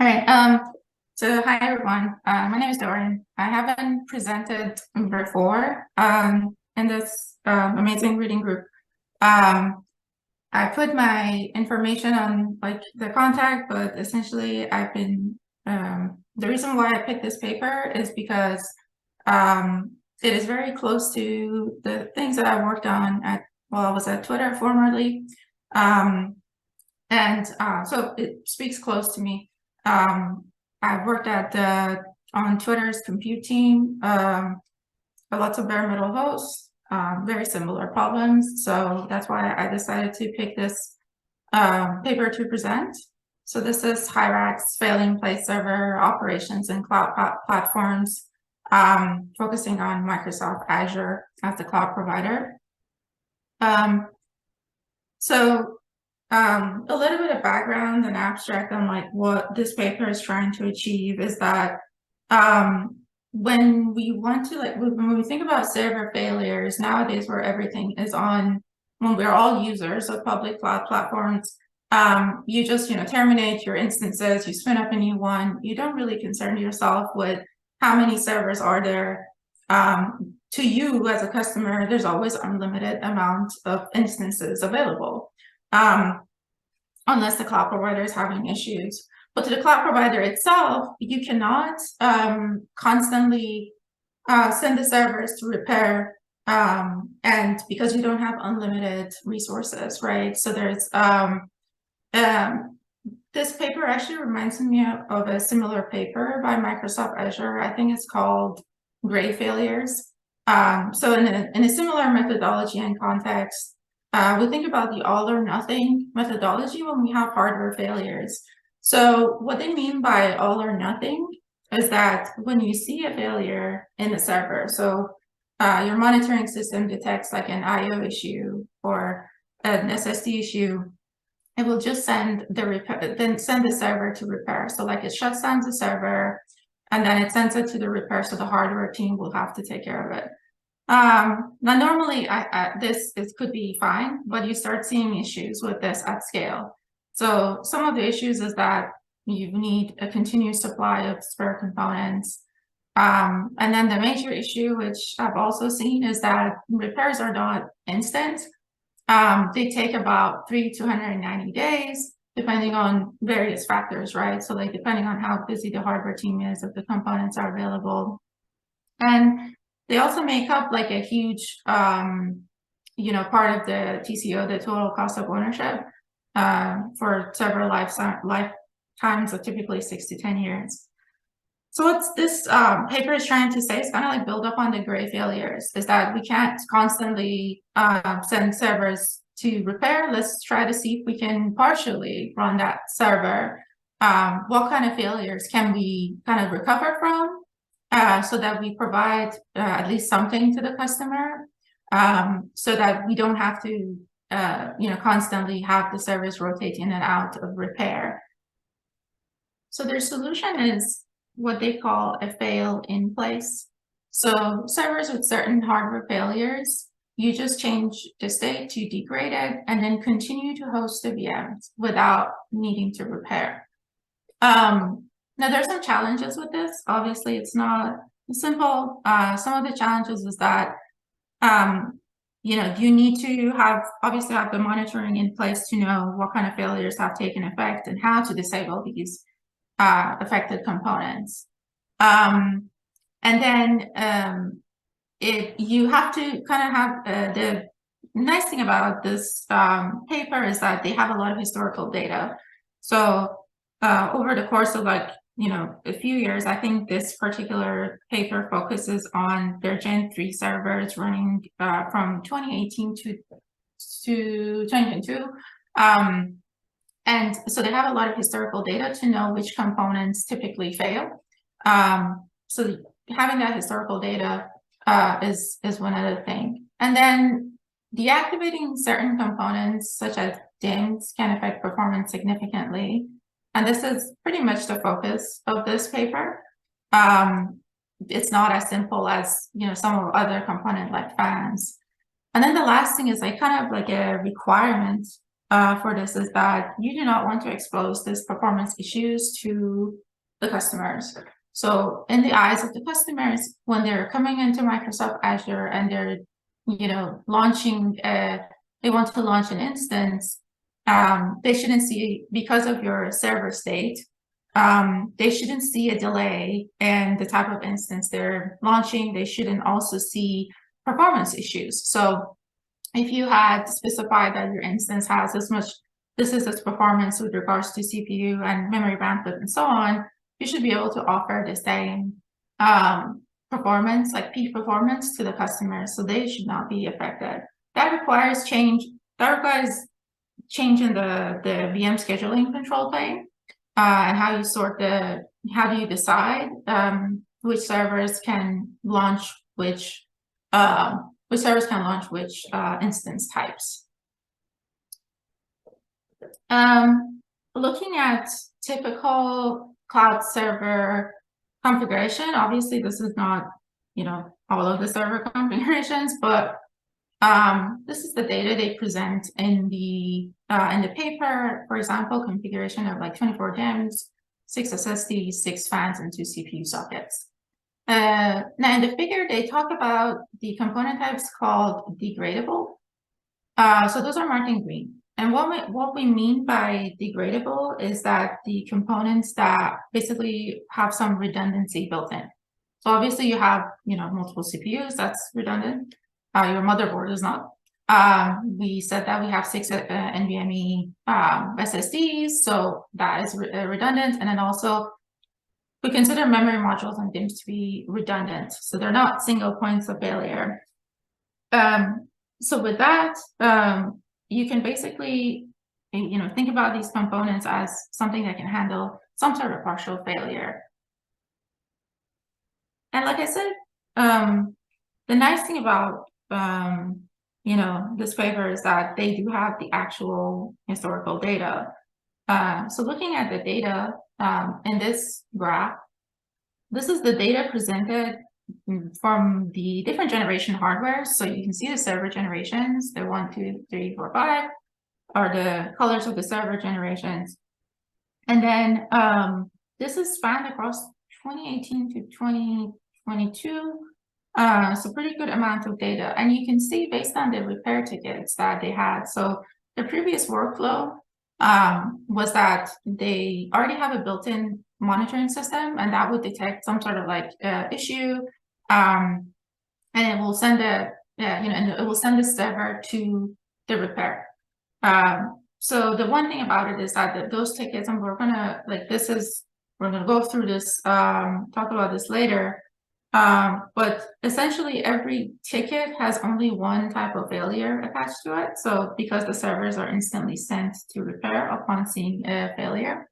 All right. So hi everyone. My name is Dorian. I haven't presented before in this amazing reading group. I put my information on like the contact, but essentially I've been the reason why I picked this paper is because it is very close to the things that I worked on while I was at Twitter formerly. So it speaks close to me. I've worked on Twitter's compute team, lots of bare metal hosts, very similar problems. So that's why I decided to pick this paper to present. So this is Hyrax failing place server operations and cloud platforms, focusing on Microsoft Azure as the cloud provider. A little bit of background and abstract on like what this paper is trying to achieve is that when we want to when we think about server failures nowadays where everything is on, when we're all users of public cloud platforms, you just terminate your instances, you spin up a new one, you don't really concern yourself with how many servers are there. To you as a customer, there's always unlimited amount of instances available. Unless the cloud provider is having issues. But to the cloud provider itself, you cannot constantly send the servers to repair, and because you don't have unlimited resources, right? So there's this paper actually reminds me of a similar paper by Microsoft Azure. I think it's called Gray Failures. So in a similar methodology and context, we think about the all or nothing methodology when we have hardware failures. So what they mean by all or nothing is that when you see a failure in the server, so your monitoring system detects like an IO issue or an SSD issue, it will just send the server to repair. So like it shuts down the server and then it sends it to the repair, so the hardware team will have to take care of it. Now, normally this could be fine, but you start seeing issues with this at scale. So some of the issues is that you need a continuous supply of spare components. And then the major issue, which I've also seen, is that repairs are not instant. They take about 3 to 190 days, depending on various factors, right? So like depending on how busy the hardware team is, if the components are available. And they also make up like a huge, part of the TCO, the total cost of ownership, for several lifetimes of typically 6 to 10 years. So what this paper is trying to say is kind of like build up on the gray failures, is that we can't constantly send servers to repair. Let's try to see if we can partially run that server. What kind of failures can we kind of recover from? So that we provide at least something to the customer, so that we don't have to, constantly have the servers rotate in and out of repair. So their solution is what they call a fail in place. So servers with certain hardware failures, you just change the state to degraded and then continue to host the VMs without needing to repair. Now, there's some challenges with this. Obviously, it's not simple. Some of the challenges is that, you need to obviously have the monitoring in place to know what kind of failures have taken effect and how to disable these affected components. And then you have to kind of have the nice thing about this paper is that they have a lot of historical data. So over the course of a few years, I think this particular paper focuses on their Gen 3 servers running from 2018 to 2022. And so they have a lot of historical data to know which components typically fail. So having that historical data is one other thing. And then deactivating certain components, such as DIMMs, can affect performance significantly. And this is pretty much the focus of this paper. It's not as simple as, some other component like fans. And then the last thing is kind of like a requirement for this is that you do not want to expose these performance issues to the customers. So in the eyes of the customers, when they're coming into Microsoft Azure and they're, launching, they want to launch an instance, they shouldn't see, because of your server state, they shouldn't see a delay in the type of instance they're launching. They shouldn't also see performance issues. So if you had specified that your instance has this is its performance with regards to CPU and memory bandwidth and so on, you should be able to offer the same performance, like peak performance, to the customers, so they should not be affected. That requires change. That requires change in the VM scheduling control plane, and how do you decide which servers can launch which instance types. Looking at typical cloud server configuration, obviously this is not, all of the server configurations, but this is the data they present in the paper. For example, configuration of like 24 DIMMs, 6 SSDs, 6 fans, and 2 CPU sockets. Now in the figure, they talk about the component types called degradable. So those are marked in green. And what we mean by degradable is that the components that basically have some redundancy built in. So obviously you have, multiple CPUs, that's redundant. Your motherboard is not. We said that we have 6 NVMe SSDs, so that is redundant. And then also we consider memory modules and DIMMs to be redundant, so they're not single points of failure. So with that, you can basically, think about these components as something that can handle some sort of partial failure. And like I said, the nice thing about this paper is that they do have the actual historical data. So looking at the data in this graph, this is the data presented from the different generation hardware. So you can see the server generations, the 1, 2, 3, 4, 5 are the colors of the server generations. And then this is spanned across 2018 to 2022. So pretty good amount of data. And you can see based on the repair tickets that they had. So the previous workflow was that they already have a built-in monitoring system, and that would detect some sort of issue, and it will send it will send the server to the repair. So the one thing about it is that those tickets, and we're gonna go through this, talk about this later. But essentially every ticket has only one type of failure attached to it. So because the servers are instantly sent to repair upon seeing a failure.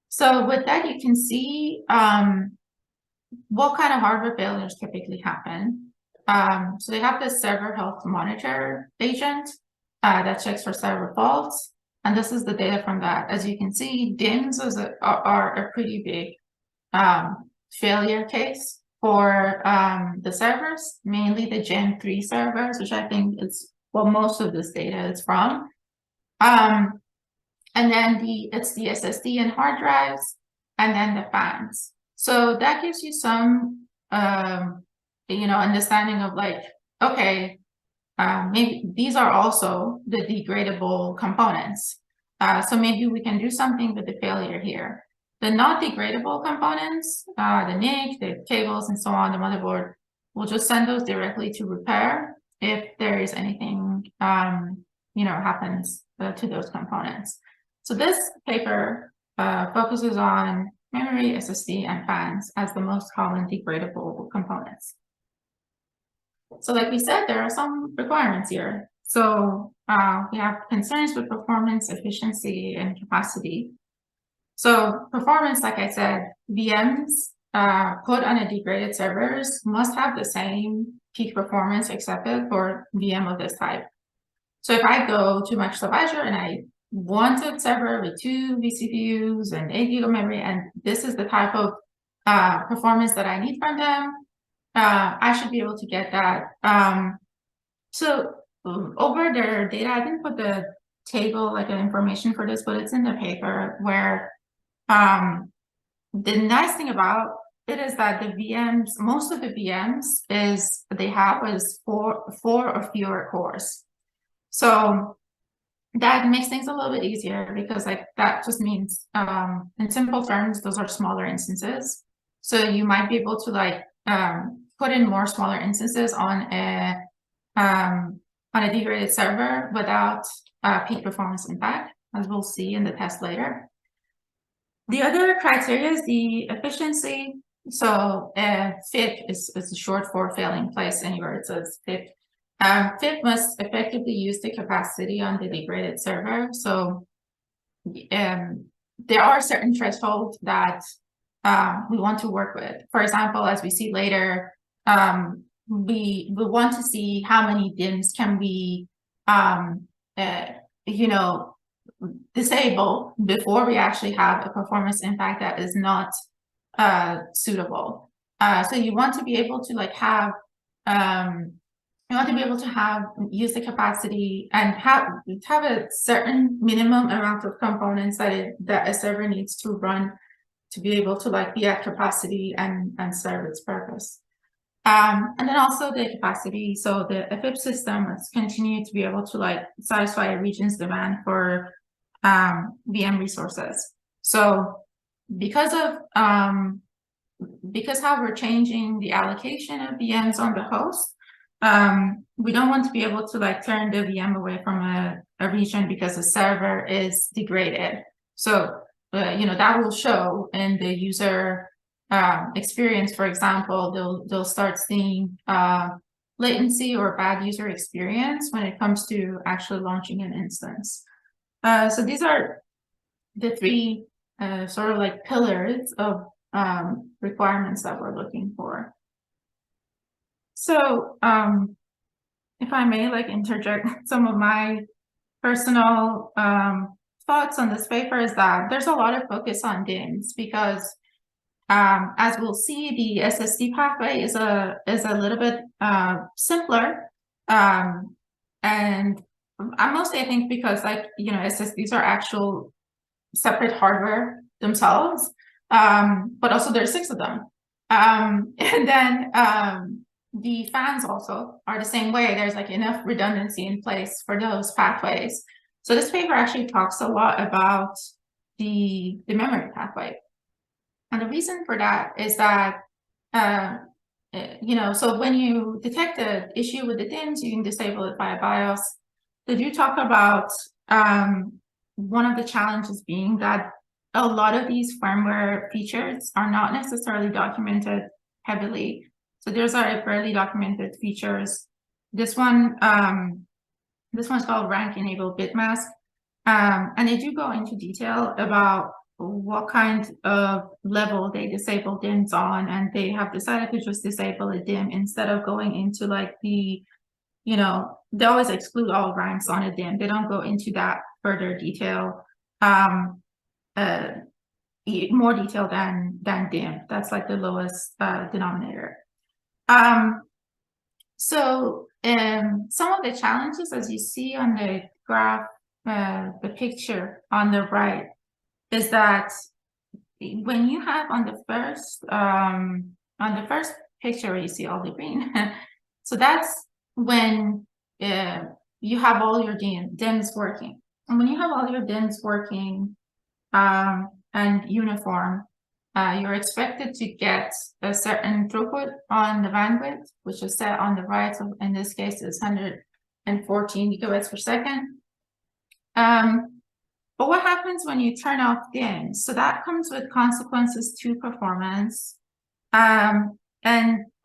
So with that, you can see what kind of hardware failures typically happen. So they have the server health monitor agent that checks for server faults. And this is the data from that. As you can see, DIMMs are a pretty big failure case for the servers, mainly the Gen 3 servers, which I think is what most of this data is from. And then it's the SSD and hard drives, and then the fans. So that gives you some, understanding of okay, maybe these are also the degradable components. So maybe we can do something with the failure here. The not degradable components, the NIC, the cables, and so on, the motherboard, we'll just send those directly to repair if there is anything, happens to those components. So this paper focuses on memory, SSD, and fans as the most common degradable components. So like we said, there are some requirements here. So we have concerns with performance, efficiency, and capacity. So performance, like I said, VMs put on a degraded servers must have the same peak performance accepted for VM of this type. So if I go to Microsoft Azure and I want a server with 2 vCPUs and 8 GB of memory, and this is the type of performance that I need from them, I should be able to get that. So over their data, I didn't put the table, like an information for this, but it's in the paper, where the nice thing about it is that the VMs, most of the VMs they have is four or fewer cores. So that makes things a little bit easier, because like that just means, in simple terms, those are smaller instances. So you might be able to like put in more smaller instances on a degraded server without peak performance impact, as we'll see in the test later. The other criteria is the efficiency. So FIP is short for failing place anywhere it says FIP. FIP must effectively use the capacity on the degraded server. So there are certain thresholds that we want to work with. For example, as we see later, we want to see how many DIMMs can we, disable before we actually have a performance impact that is not suitable. So you want to be able to like have, use the capacity and have a certain minimum amount of components that a server needs to run to be able to like be at capacity and serve its purpose. And then also the capacity. So the FIP system must continue to be able to like satisfy a region's demand for VM resources. So because how we're changing the allocation of VMs on the host, we don't want to be able to like turn the VM away from a region because the server is degraded. So that will show in the user experience. For example, they'll start seeing latency or bad user experience when it comes to actually launching an instance. So these are the three sort of like pillars of requirements that we're looking for. So if I may like interject some of my personal thoughts on this paper, is that there's a lot of focus on DIMMs, because as we'll see, the SSD pathway is a little bit simpler, and mostly I think because like SSDs are actual separate hardware themselves, but also there's 6 of them, and then the fans also are the same way. There's like enough redundancy in place for those pathways. So this paper actually talks a lot about the memory pathway. And the reason for that is that, so when you detect an issue with the DIMMs, you can disable it via BIOS. They do talk about one of the challenges being that a lot of these firmware features are not necessarily documented heavily. So those are rarely documented features. This one's called rank enable bitmask. And they do go into detail about what kind of level they disable DIMMs on, and they have decided to just disable a DIMM instead of going into like they always exclude all ranks on a DIMM. They don't go into that further detail, more detail than DIMM. That's like the lowest denominator. So some of the challenges, as you see on the graph, the picture on the right, is that when you have on the first picture where you see all the green, so that's when you have all your DIMMs working. And when you have all your DIMMs working and uniform, you're expected to get a certain throughput on the bandwidth, which is set on the right. So in this case, it's 114 gigabits per second. But what happens when you turn off DIMMs? So that comes with consequences to performance. And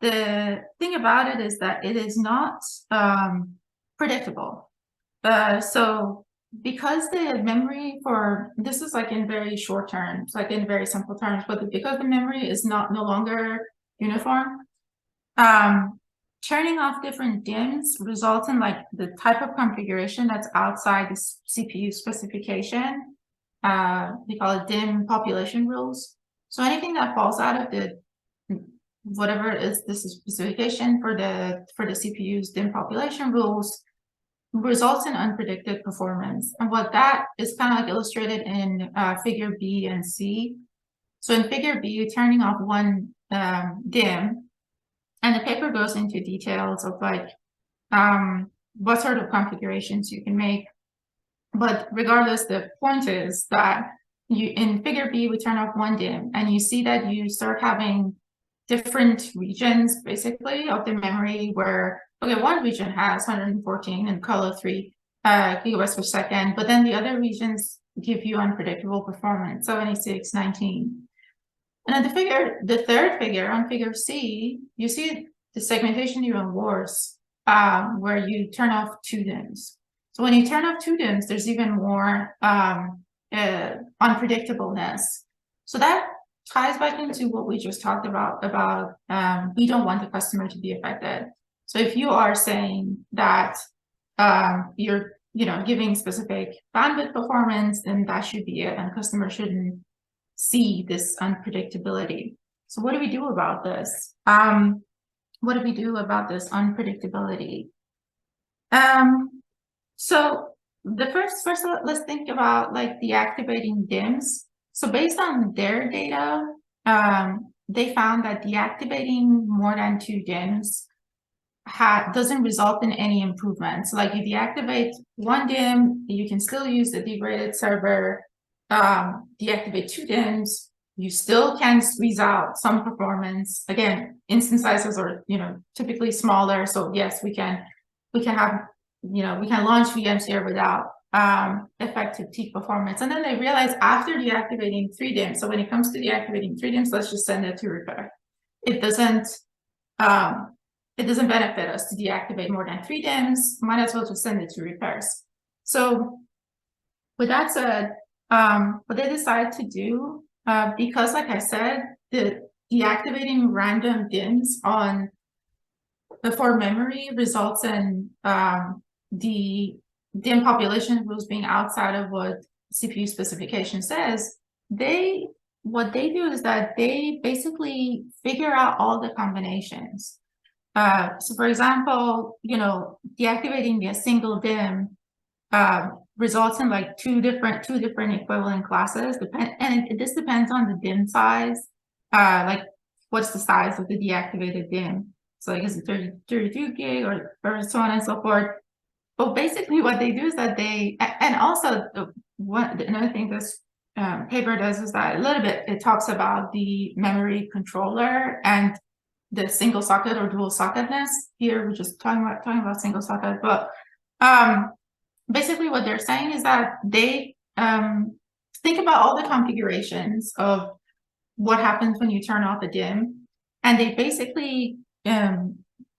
the thing about it is that it is not predictable. So because the memory this is like in very short terms, like in very simple terms, but because the memory is no longer uniform, turning off different DIMMs results in like the type of configuration that's outside the CPU specification. We call it DIMM population rules. So anything that falls out of the whatever is the specification for the CPU's DIMM population rules results in unpredicted performance. And what that is kind of like illustrated in figure B and C. So in figure B, you're turning off one DIMM, and the paper goes into details of like what sort of configurations you can make. But regardless, the point is that you in figure B, we turn off one DIMM, and you see that you start having different regions basically of the memory where, okay, one region has 114 and color 3 gigabytes per second, but then the other regions give you unpredictable performance, 76, 19. And then the third figure on figure C, you see the segmentation even worse, where you turn off 2 DIMMs. So when you turn off 2 DIMMs, there's even more unpredictableness. So that ties back into what we just talked about we don't want the customer to be affected. So if you are saying that you're giving specific bandwidth performance, then that should be it, and customer shouldn't see this unpredictability. So what do we do about this? What do we do about this unpredictability? So the first let's think about like deactivating DIMMs. So based on their data, they found that deactivating more than 2 DIMMs doesn't result in any improvements. Like you deactivate 1 DIMM, you can still use the degraded server. Deactivate 2 DIMMs, you still can squeeze out some performance. Again, instance sizes are typically smaller, so yes, we can have we can launch VMs here without effective peak performance. And then they realize after deactivating 3 DIMMs, so when it comes to deactivating 3 DIMMs, let's just send it to repair. It doesn't benefit us to deactivate more than 3 DIMMs. Might as well just send it to repairs. So with that said, what they decided to do, because like I said, the deactivating random DIMMs for memory results in the DIMM population rules being outside of what CPU specification says. What they do is that they basically figure out all the combinations. So for example, deactivating a single DIMM results in like two different equivalent classes, and this depends on the DIMM size, like what's the size of the deactivated DIMM. So like is it 32 gig or so on and so forth. But basically what they do is that and also another thing this paper does is that a little bit it talks about the memory controller and the single socket or dual socketness. Here we're just talking about single socket, but basically what they're saying is that they think about all the configurations of what happens when you turn off a DIMM, and they basically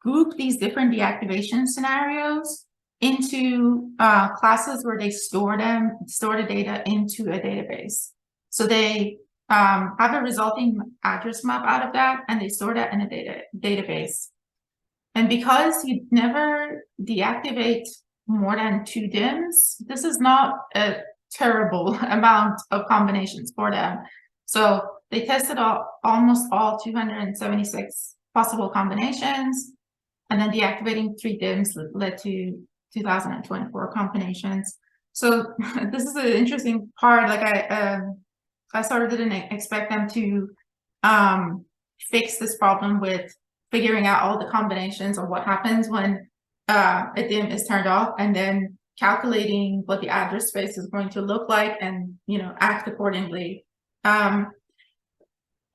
group these different deactivation scenarios into classes where they store the data into a database. So they have a resulting address map out of that, and they store that in a database. And because you never deactivate more than 2 DIMMs, this is not a terrible amount of combinations for them. So they tested almost all 276 possible combinations, and then deactivating 3 DIMMs led to 2024 combinations. So this is an interesting part. Like I sort of didn't expect them to fix this problem with figuring out all the combinations of what happens when a DIMM is turned off, and then calculating what the address space is going to look like, and act accordingly. And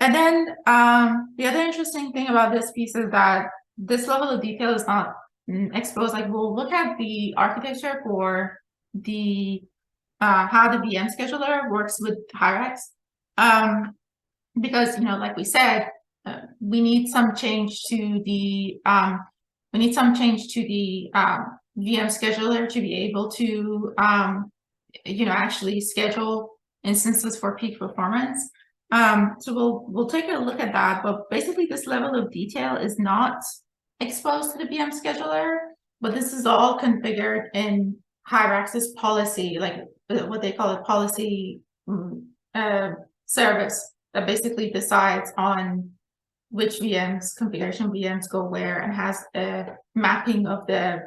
then the other interesting thing about this piece is that this level of detail is not exposed. Like we'll look at the architecture for the how the VM scheduler works with Hyrax, because like we said, we need some change to the VM scheduler to be able to actually schedule instances for peak performance. So we'll take a look at that, but basically this level of detail is not exposed to the VM scheduler, but this is all configured in Hyrax's policy, like what they call a policy service that basically decides on which configuration VMs go where, and has a mapping of the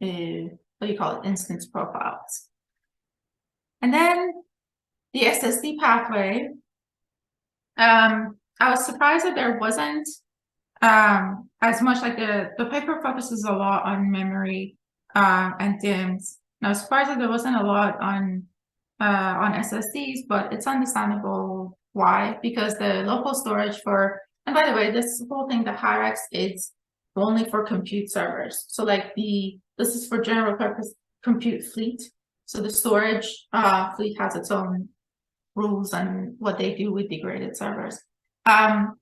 what do you call it, instance profiles. And then the SSD pathway, I was surprised that there wasn't as much, like the paper focuses a lot on memory and DIMMs. And I was surprised that there wasn't a lot on SSDs, but it's understandable why, because the local storage for, and by the way, this whole thing, the Hyrax, is only for compute servers. So like this is for general purpose compute fleet. So the storage fleet has its own rules and what they do with degraded servers. But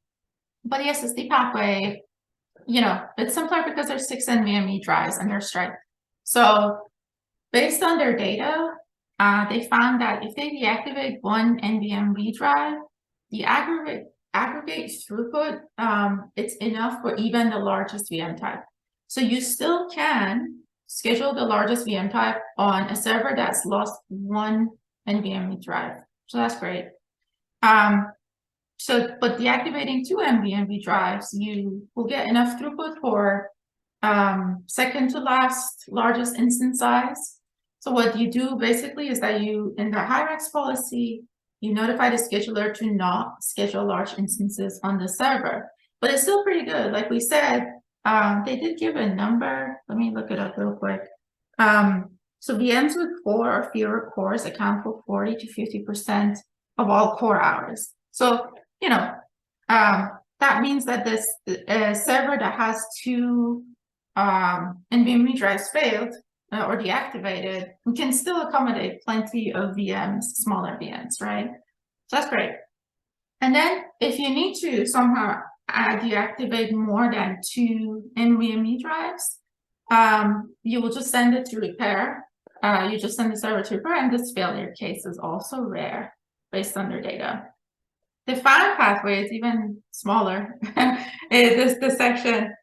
the SSD pathway, you know, it's simpler because there's 6 NVMe drives and they're striped. So based on their data, they found that if they deactivate one NVMe drive, the aggregate throughput, it's enough for even the largest VM type. So you still can schedule the largest VM type on a server that's lost one NVMe drive. So that's great. But deactivating 2 NVMe drives, you will get enough throughput for second to last largest instance size. So what you do basically is that you, in the Hyrax policy, you notify the scheduler to not schedule large instances on the server. But it's still pretty good. Like we said, they did give a number. Let me look it up real quick. So VMs with 4 or fewer cores account for 40 to 50% of all core hours. So, you know, that means that this server that has 2 NVMe drives failed or deactivated, we can still accommodate plenty of VMs, smaller VMs, right? So that's great. And then if you need to somehow deactivate more than 2 NVMe drives, you will just send it to repair. You just send the server to repair, and this failure case is also rare based on their data. The fan pathway is even smaller. this section,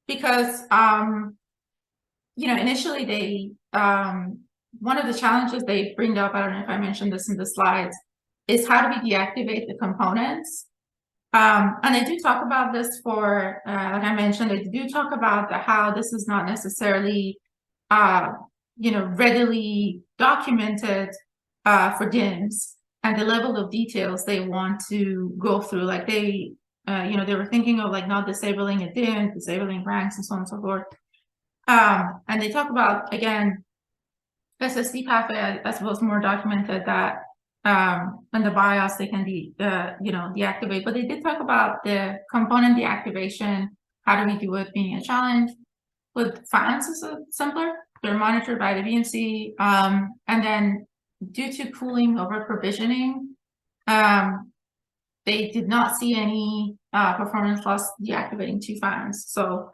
because you know, initially they one of the challenges they bring up, I don't know if I mentioned this in the slides, is how do we deactivate the components? And I do talk about this for, like I mentioned, I do talk about how this is not necessarily, you know, readily documented for DIMMs and the level of details they want to go through. Like they, you know, they were thinking of like not disabling a DIMM, disabling ranks, and so on and so forth. And they talk about, again, SSD pathway, I suppose, more documented that in the BIOS they can you know, deactivate. But they did talk about the component deactivation. How do we do it being a challenge? With fans, is simpler. They're monitored by the VNC, and then due to cooling over provisioning, they did not see any performance loss deactivating 2 fans. So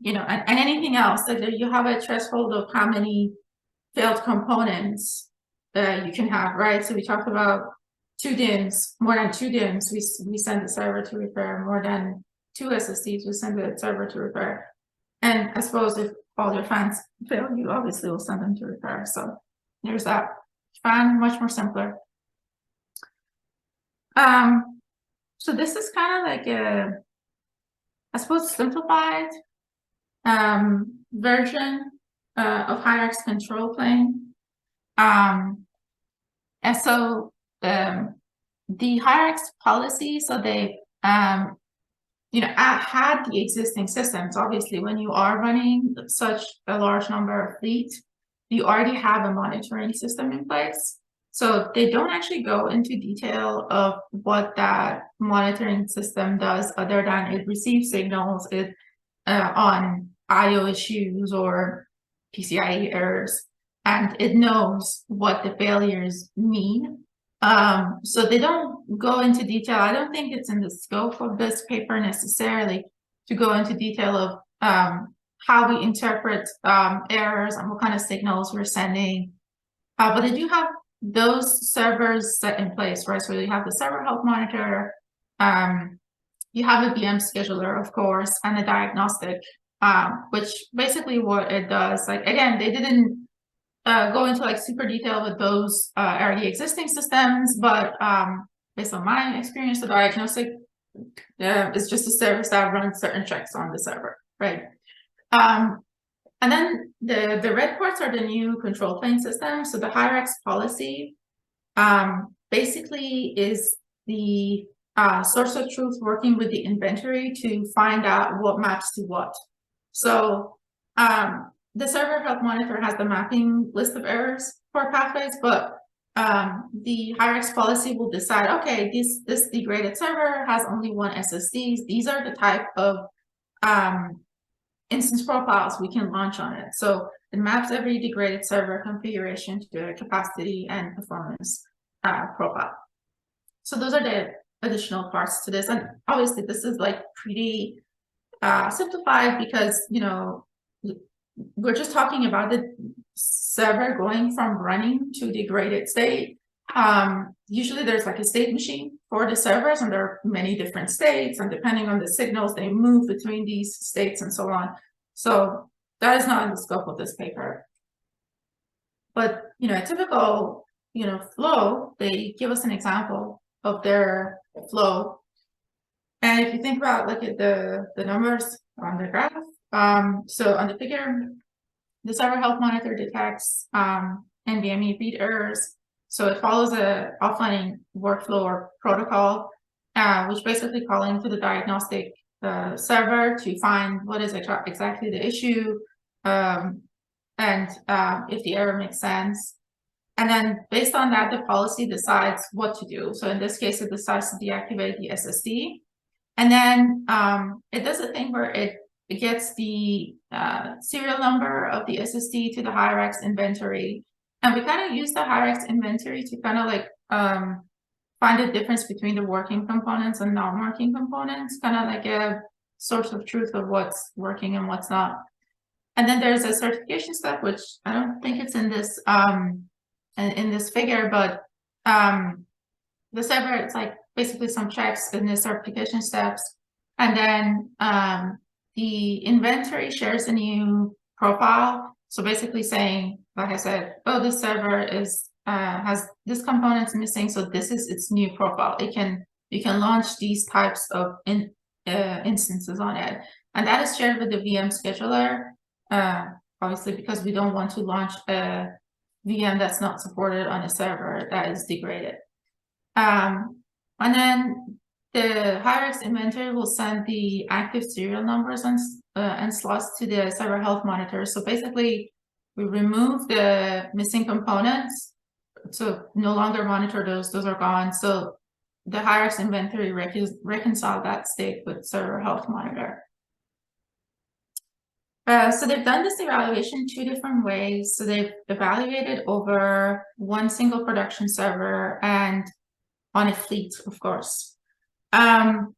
you know, and anything else, that you have a threshold of how many failed components you can have, right? So we talked about 2 DIMMs, more than 2 DIMMs, we send the server to repair. More than 2 SSDs, we send the server to repair. And I suppose if all your fans fail, you obviously will send them to repair. So there's that. Fan, much more simpler. So this is kind of like a, I suppose, simplified version of Hyrax control plane. And so the Hyrax policy, so they you know, had the existing systems. Obviously, when you are running such a large number of fleet, you already have a monitoring system in place. So they don't actually go into detail of what that monitoring system does, other than it receives signals on IO issues or PCIe errors, and it knows what the failures mean. So they don't go into detail. I don't think it's in the scope of this paper necessarily to go into detail of how we interpret errors and what kind of signals we're sending. But they do have those servers set in place, right? So you have the server health monitor, you have a VM scheduler, of course, and a diagnostic, which basically what it does, like, again, they didn't go into like super detail with those already existing systems, but based on my experience, the diagnostic is just a service that runs certain checks on the server, right? And then the red parts are the new control plane system. So the Hyrax policy basically is the source of truth working with the inventory to find out what maps to what. So the server health monitor has the mapping list of errors for pathways, but the Hyrax policy will decide, okay, this degraded server has only one SSDs. These are the type of instance profiles we can launch on it. So it maps every degraded server configuration to a capacity and performance profile. So those are the additional parts to this. And obviously this is like pretty simplified because, you know, we're just talking about the server going from running to degraded state. Usually there's like a state machine for the servers, and there are many different states, and depending on the signals, they move between these states and so on. So that is not in the scope of this paper. But, you know, a typical, you know, flow, they give us an example of their flow. And if you think about, look at the numbers on the graph, so on the figure, the server health monitor detects NVMe read errors. So it follows a offline workflow or protocol, which basically calling to the diagnostic server to find what is exactly the issue, and if the error makes sense. And then based on that, the policy decides what to do. So in this case, it decides to deactivate the SSD. And then it does a thing where it gets the serial number of the SSD to the Hyrax inventory. And we kind of use the Hyrax inventory to kind of like find the difference between the working components and non-working components, kind of like a source of truth of what's working and what's not. And then there's a certification step, which I don't think it's in this figure, but the server, it's like basically some checks in the certification steps. And then the inventory shares a new profile. So basically saying, like I said, oh, this server is has this component's missing, so this is its new profile. You can launch these types of instances on it, and that is shared with the VM scheduler. Obviously, because we don't want to launch a VM that's not supported on a server that is degraded. And then the Hyrax inventory will send the active serial numbers and slots to the server health monitor. So basically, we remove the missing components, so no longer monitor those. Those are gone. So the Hyrax inventory reconcile that state with server health monitor. So they've done this evaluation 2 different ways. So they've evaluated over one single production server and on a fleet, of course. Again,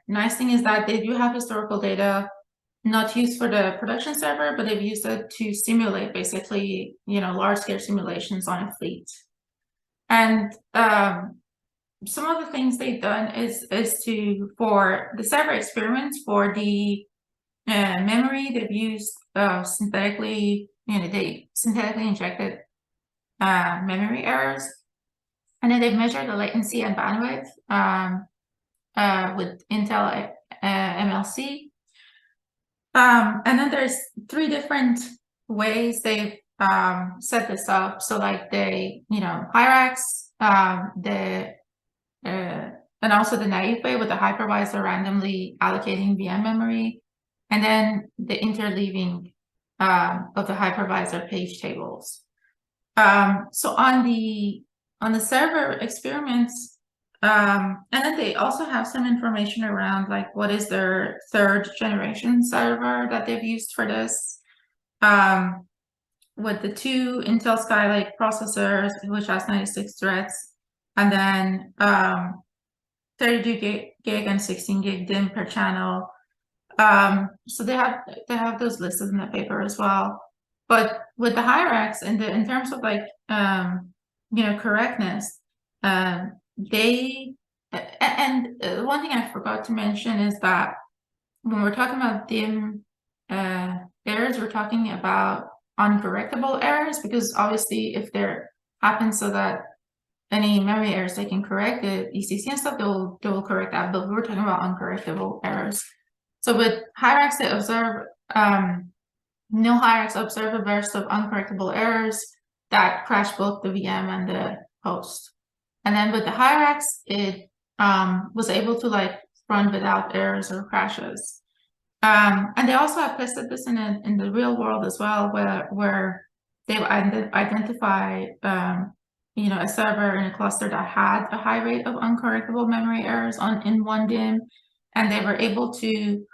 nice thing is that they do have historical data, not used for the production server, but they've used it to simulate basically, you know, large-scale simulations on a fleet. And some of the things they've done is to, for the server experiments, for the memory, they've used synthetically injected memory errors. And then they've measured the latency and bandwidth with Intel MLC. And then there's 3 different ways they've set this up. So like they, you know, Hyrax, and also the naive way with the hypervisor randomly allocating VM memory, and then the interleaving of the hypervisor page tables. So on the server experiments, and then they also have some information around like what is their 3rd generation server that they've used for this, with the 2 Intel Skylake processors, which has 96 threads, and then 32 gig and 16 gig DIMM per channel. So they have those listed in the paper as well. But with the Hyrax, in terms of like you know, correctness, one thing I forgot to mention is that when we're talking about DIMM errors, we're talking about uncorrectable errors, because obviously if there happens so that any memory errors they can correct, the ECC and stuff, they will correct that, but we're talking about uncorrectable errors. So with Hyrax, they observe no Hyrax observed a burst of uncorrectable errors that crash both the VM and the host. And then with the Hyrax, it was able to like run without errors or crashes. And they also have tested this in the real world as well, where they've identified a server in a cluster that had a high rate of uncorrectable memory errors in one DIMM, and they were able to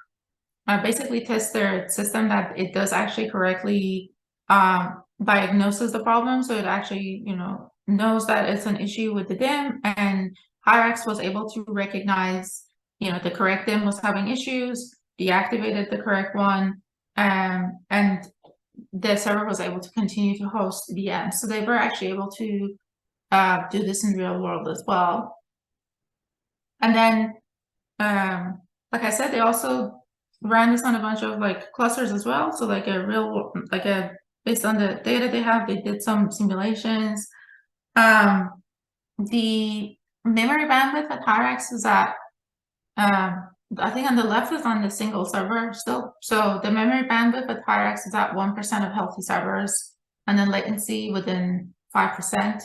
basically test their system that it does actually correctly diagnoses the problem. So it actually, knows that it's an issue with the DIMM, and Hyrax was able to recognize, the correct DIMM was having issues, deactivated the correct one, and the server was able to continue to host VM. So they were actually able to do this in real world as well. And then, like I said, they also ran this on a bunch of like clusters as well. So like based on the data they have, they did some simulations. The memory bandwidth at Hyrax is at, I think on the left is on the single server still. So the memory bandwidth at Hyrax is at 1% of healthy servers, and then latency within 5%.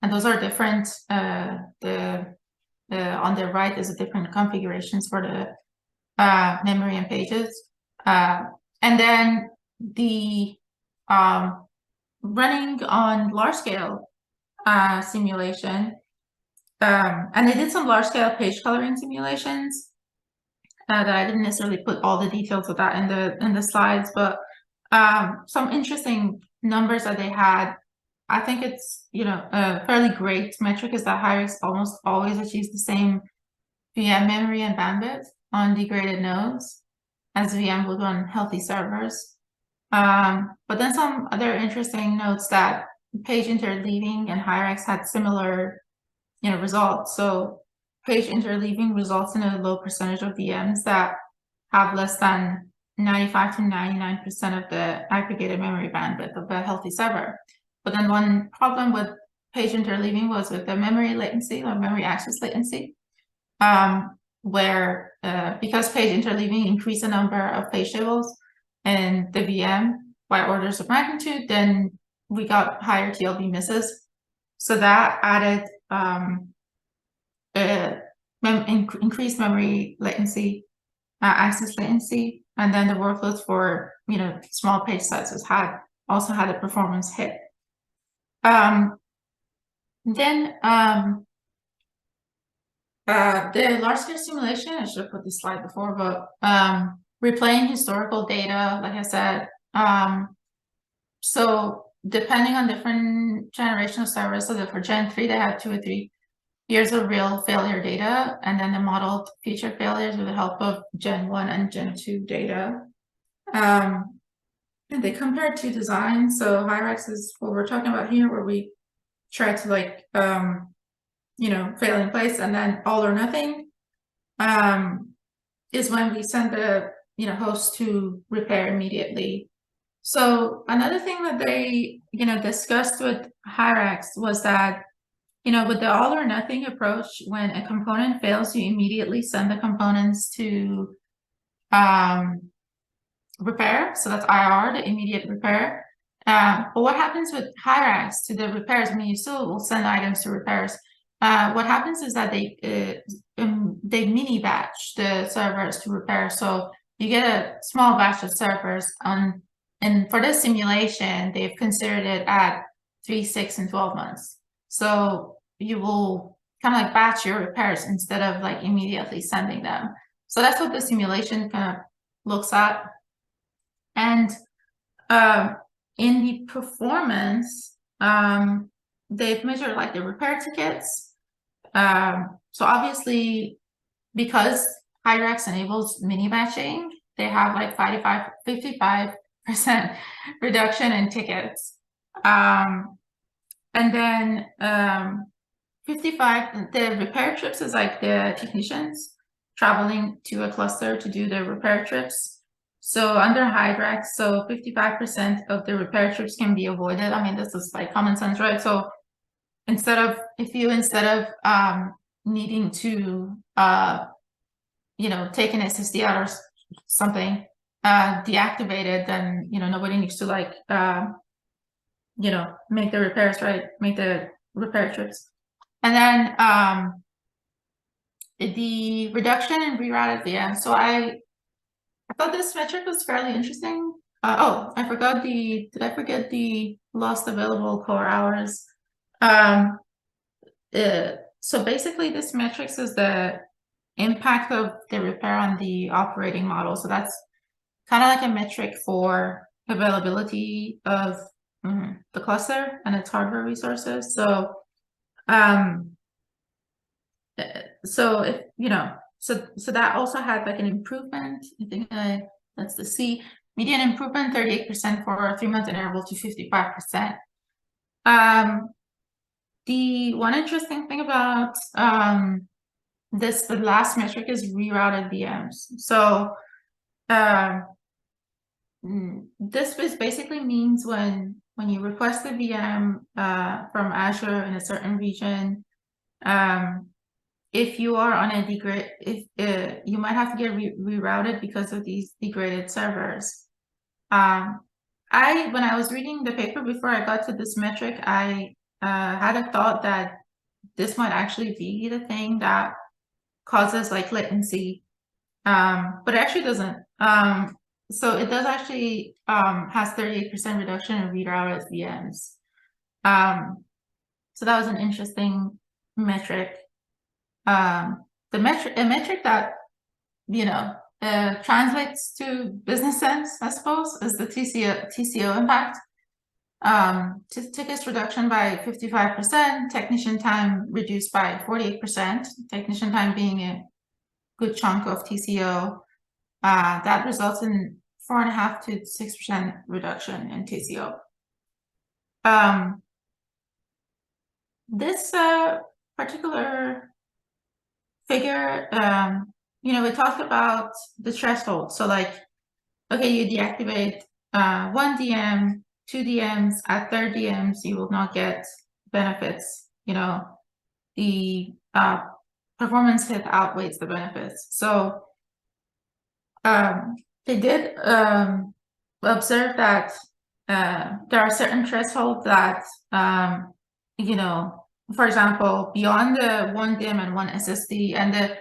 And those are different. On the right is a different configurations for the memory and pages. And then the running on large scale simulation, and they did some large scale page coloring simulations that I didn't necessarily put all the details of that in the slides, but some interesting numbers that they had. I think it's a fairly great metric is that Hyrax almost always achieves the same VM memory and bandwidth on degraded nodes as VM would on healthy servers. But then some other interesting notes that page interleaving and Hyrax had similar results. So page interleaving results in a low percentage of VMs that have less than 95 to 99% of the aggregated memory bandwidth of a healthy server. But then one problem with page interleaving was with the memory latency or memory access latency, where because page interleaving increased the number of page tables in the VM by orders of magnitude, then we got higher TLB misses. So that added increased memory latency, access latency, and then the workloads for small page sizes also had a performance hit. Then the large scale simulation, I should have put this slide before, but replaying historical data, like I said. So depending on different generation of servers, so that for Gen 3, they had 2 or 3 years of real failure data, and then the modeled future failures with the help of Gen 1 and Gen 2 data. And they compared two designs. So Hyrax is what we're talking about here, where we try to like, fail in place, and then all or nothing is when we send the host to repair immediately. So another thing that they discussed with Hyrax was that with the all or nothing approach, when a component fails, you immediately send the components to repair. So that's IR, the immediate repair. But what happens with Hyrax to the repairs? I mean, you still will send items to repairs. What happens is that they mini batch the servers to repair. So you get a small batch of servers and for this simulation, they've considered it at 3, 6, and 12 months. So you will kind of like batch your repairs instead of like immediately sending them. So that's what the simulation kind of looks at. And in the performance, they've measured like the repair tickets. So obviously, because Hyrax enables mini batching, they have like 55% reduction in tickets. And then 55, the repair trips is like the technicians traveling to a cluster to do the repair trips. So under Hyrax, so 55% of the repair trips can be avoided. I mean, this is like common sense, right? So instead of needing to take an SSD out or something deactivated, then nobody needs to like make the repairs, right? Make the repair trips. And then the reduction in rerouted VM. So I thought this metric was fairly interesting. Oh, I forgot did I forget the lost available core hours? So basically this metric is the impact of the repair on the operating model. So that's kind of like a metric for availability of the cluster and its hardware resources. So if so that also had like an improvement. I think that's the C. Median improvement 38% for a 3-month interval to 55%. The one interesting thing about the last metric is rerouted VMs. So this basically means when you request a VM from Azure in a certain region, if you are on a you might have to get rerouted because of these degraded servers. When I was reading the paper before I got to this metric, I had a thought that this might actually be the thing that causes like latency, but it actually doesn't. So it does actually has 38% reduction in rerouted VMs. So that was an interesting metric. A metric that translates to business sense, I suppose, is the TCO impact. Tickets reduction by 55%, technician time reduced by 48%, technician time being a good chunk of TCO. That results in 4.5 to 6% reduction in TCO. This particular figure, we talked about the threshold. So like, okay, you deactivate 1 DM, 2 DMs, at 3rd DMs, you will not get benefits. The performance hit outweighs the benefits. So they did observe that there are certain thresholds that, for example, beyond the 1 DIM and 1 SSD, and the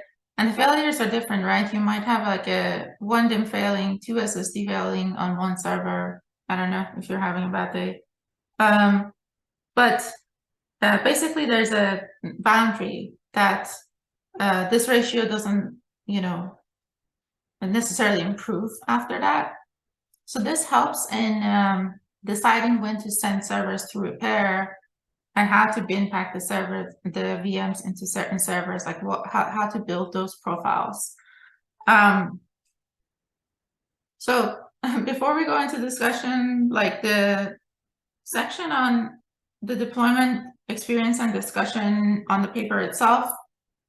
failures are different, right? You might have like a 1 DIM failing, 2 SSD failing on 1 server. I don't know if you're having a bad day. But basically there's a boundary that this ratio doesn't, necessarily improve after that. So this helps in deciding when to send servers to repair and how to bin pack the VMs into certain servers, like how to build those profiles. So before we go into discussion, like the section on the deployment experience and discussion on the paper itself,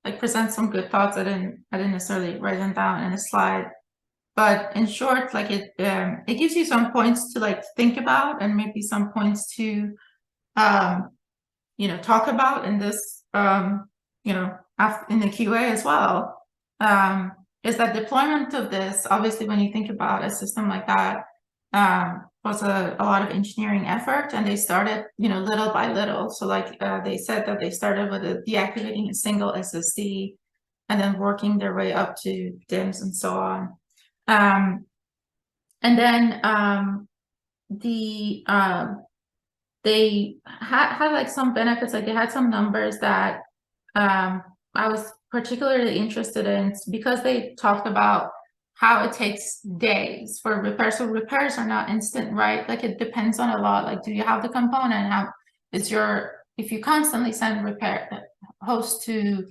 like presents some good thoughts. I didn't necessarily write them down in a slide, but in short, like it gives you some points to like think about, and maybe some points to talk about in this in the QA as well. Is that deployment of this, obviously when you think about a system like that, was a lot of engineering effort, and they started little by little. So like they said that they started with deactivating a single SSD and then working their way up to DIMMs and so on. And then they had like some benefits, like they had some numbers that I was particularly interested in, because they talked about how it takes days for repairs. So repairs are not instant, right? Like it depends on a lot. Like, do you have the component? How is if you constantly send host to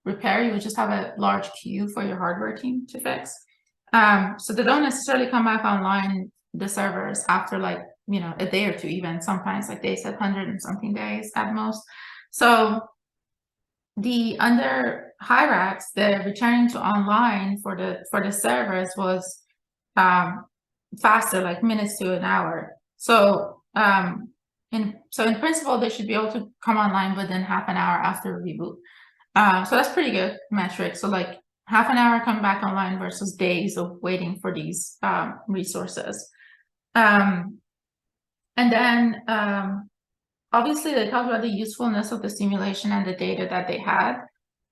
repair, you would just have a large queue for your hardware team to fix. So they don't necessarily come back online, the servers, after like, a day or two, even sometimes, like they said 100 and something days at most. So under Hyrax, the returning to online for the servers was faster, like minutes to an hour. So in principle, they should be able to come online within half an hour after reboot. So that's pretty good metric. So like half an hour come back online versus days of waiting for these resources. And then obviously they talked about the usefulness of the simulation and the data that they had.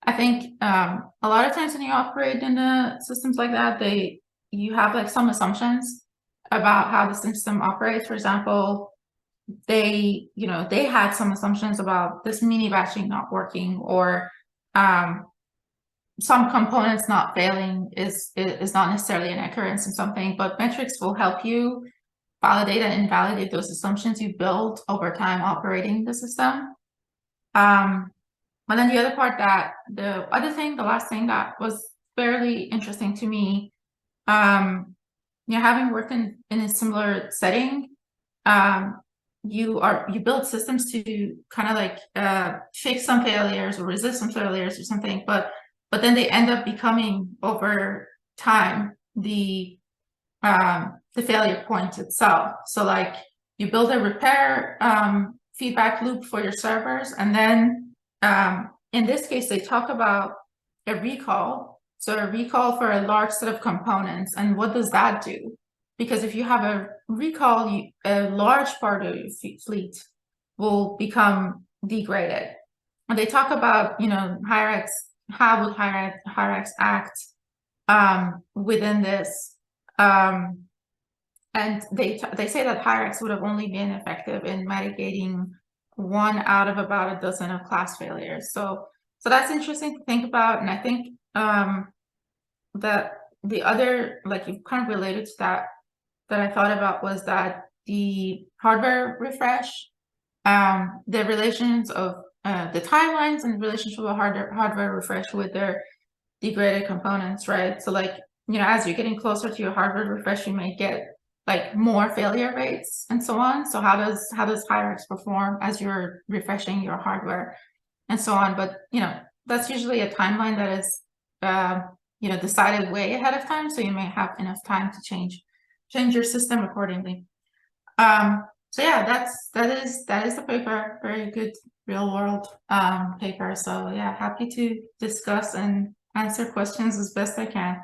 I think a lot of times when you operate in the systems like that, you have like some assumptions about how the system operates. For example, they had some assumptions about this mini batching not working, or some components not failing is not necessarily an occurrence in something, but metrics will help you validate and invalidate those assumptions you build over time operating the system. And then the other part the last thing that was fairly interesting to me, having worked in a similar setting, you build systems to kind of like fix some failures or resist some failures or something, but then they end up becoming over time the failure point itself. So like you build a repair feedback loop for your servers, and then in this case they talk about a recall. So a recall for a large set of components, and what does that do? Because if you have a recall, a large part of your fleet will become degraded. And they talk about, Hyrax, how would Hyrax act within this? And they say that Hyrax would have only been effective in mitigating 1 out of about a dozen of class failures. So that's interesting to think about. And I think that the other, like you kind of related to that I thought about, was that the hardware refresh, the relations of the timelines and the relationship of hardware refresh with their degraded components, right? So like, as you're getting closer to your hardware refresh, you may get like more failure rates and so on. So how does Hyrax perform as you're refreshing your hardware and so on? But that's usually a timeline that is decided way ahead of time, so you may have enough time to change your system accordingly. So yeah, that is the paper. Very good real world paper. So yeah, happy to discuss and answer questions as best I can.